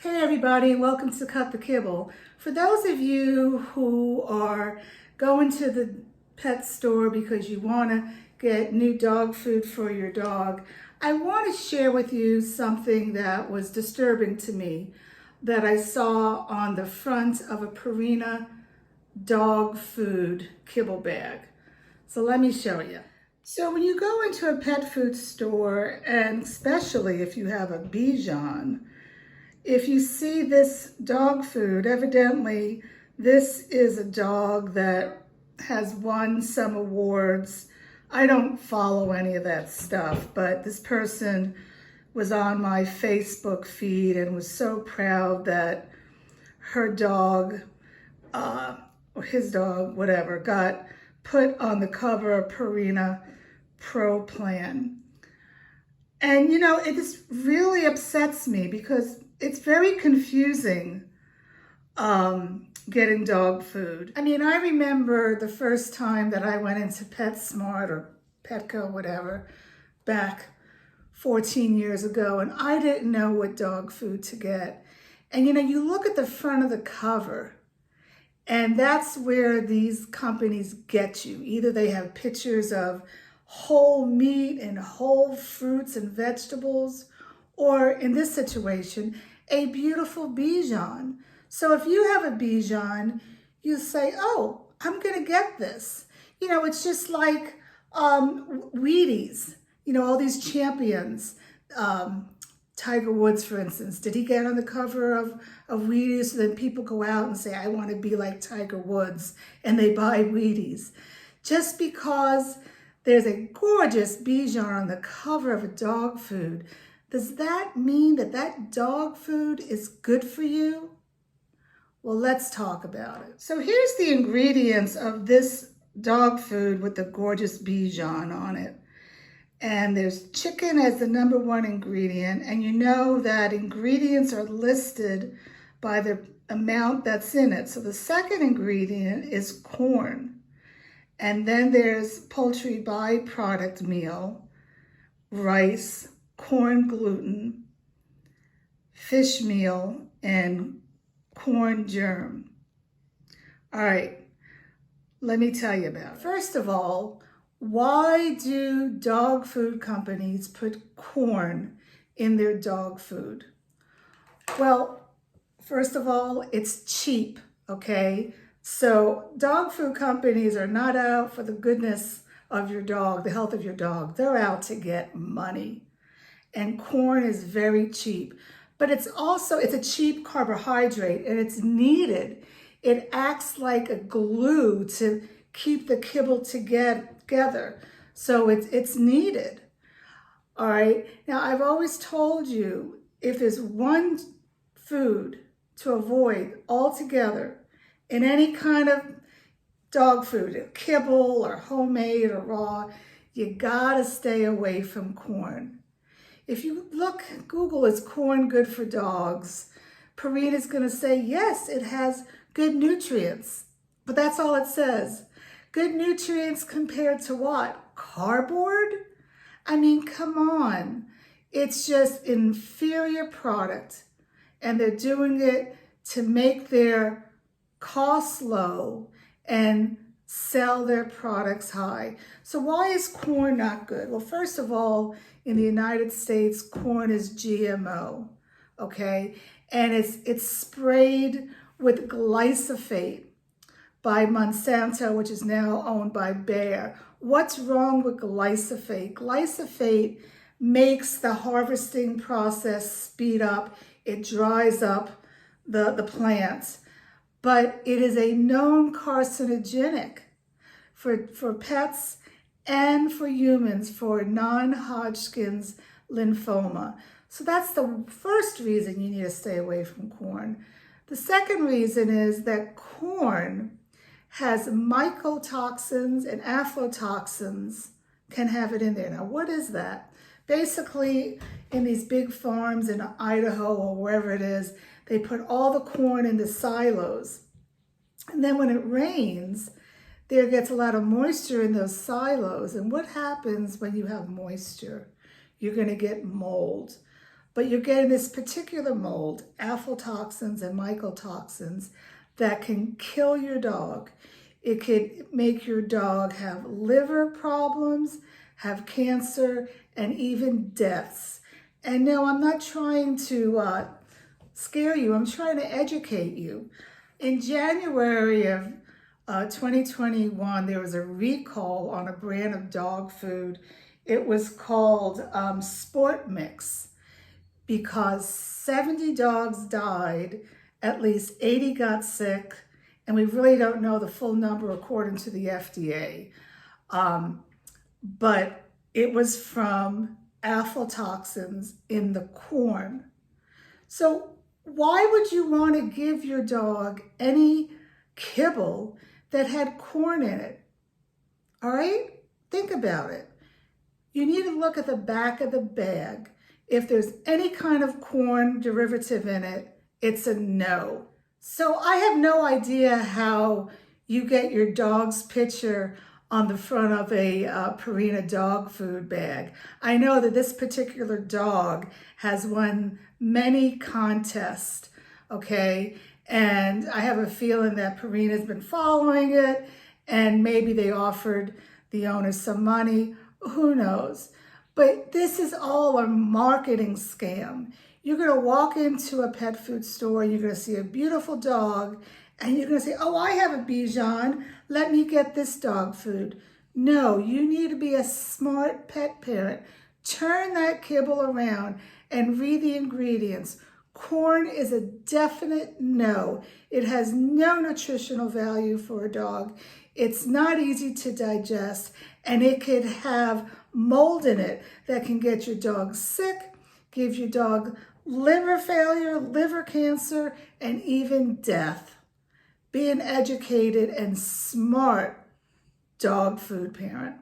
Hey everybody, welcome to Cut the Kibble. For those of you who are going to the pet store because you want to get new dog food for your dog, I want to share with you something that was disturbing to me that I saw on the front of a Purina dog food kibble bag. So let me show you. So when you go into a pet food store, and especially if you have a Bichon, if you see this dog food, evidently this is a dog that has won some awards. I don't follow any of that stuff, but this person was on my Facebook feed and was so proud that her dog, or his dog, whatever, got put on the cover of Purina Pro Plan. And you know, it just really upsets me because it's very confusing getting dog food. I mean, I remember the first time that I went into PetSmart or Petco, whatever, back 14 years ago, and I didn't know what dog food to get. And you know, you look at the front of the cover, and that's where these companies get you. Either they have pictures of whole meat and whole fruits and vegetables, or in this situation, a beautiful Bichon. So if you have a Bichon, you say, oh, I'm gonna get this. You know, it's just like Wheaties, you know, all these champions. Tiger Woods, for instance, did he get on the cover of Wheaties? So then people go out and say, I wanna be like Tiger Woods, and they buy Wheaties. Just because there's a gorgeous Bichon on the cover of a dog food, does that mean that that dog food is good for you? Well, let's talk about it. So here's the ingredients of this dog food with the gorgeous Bichon on it. And there's chicken as the #1 ingredient. And you know that ingredients are listed by the amount that's in it. So the second ingredient is corn. And then there's poultry byproduct meal, rice, corn gluten, fish meal, and corn germ. All right, let me tell you about it. First of all, why do dog food companies put corn in their dog food? Well, first of all, it's cheap, okay? So dog food companies are not out for the goodness of your dog, the health of your dog. They're out to get money. And corn is very cheap, but it's a cheap carbohydrate and it's needed. It acts like a glue to keep the kibble together. So it's needed. All right. Now, I've always told you, if there's one food to avoid altogether in any kind of dog food, kibble or homemade or raw, you gotta stay away from corn. If you look, Google, is corn good for dogs? Purina's gonna say, yes, it has good nutrients, but that's all it says. Good nutrients compared to what? Cardboard? I mean, come on. It's just an inferior product, and they're doing it to make their costs low and sell their products high. So why is corn not good? Well, first of all, in the United States, corn is GMO, okay? And it's sprayed with glyphosate by Monsanto, which is now owned by Bayer. What's wrong with glyphosate? Glyphosate makes the harvesting process speed up. It dries up the plants. But it is a known carcinogenic for pets and for humans for non-Hodgkin's lymphoma. So that's the first reason you need to stay away from corn. The second reason is that corn has mycotoxins and aflatoxins, can have it in there. Now, what is that? Basically, in these big farms in Idaho or wherever it is, they put all the corn into silos. And then when it rains, there gets a lot of moisture in those silos. And what happens when you have moisture? You're going to get mold. but you're getting this particular mold, aflatoxins and mycotoxins, that can kill your dog. It could make your dog have liver problems, have cancer, and even deaths. And no, I'm not trying to scare you. I'm trying to educate you. In January of 2021, there was a recall on a brand of dog food. It was called Sport Mix, because 70 dogs died, at least 80 got sick, and we really don't know the full number according to the FDA. But it was from aflatoxins in the corn. So why would you want to give your dog any kibble that had corn in it? All right? Think about it. You need to look at the back of the bag. If there's any kind of corn derivative in it, it's a no. So I have no idea how you get your dog's picture on the front of a Purina dog food bag. I know that this particular dog has won many contests, okay? And I have a feeling that Purina's been following it, and maybe they offered the owner some money. Who knows? But this is all a marketing scam. You're going to walk into a pet food store, you're going to see a beautiful dog, and you're going to say, oh, I have a Bichon, let me get this dog food. No, you need to be a smart pet parent. Turn that kibble around and read the ingredients. Corn is a definite no. It has no nutritional value for a dog. It's not easy to digest, and it could have mold in it that can get your dog sick, give your dog liver failure, liver cancer, and even death. Be an educated and smart dog food parent.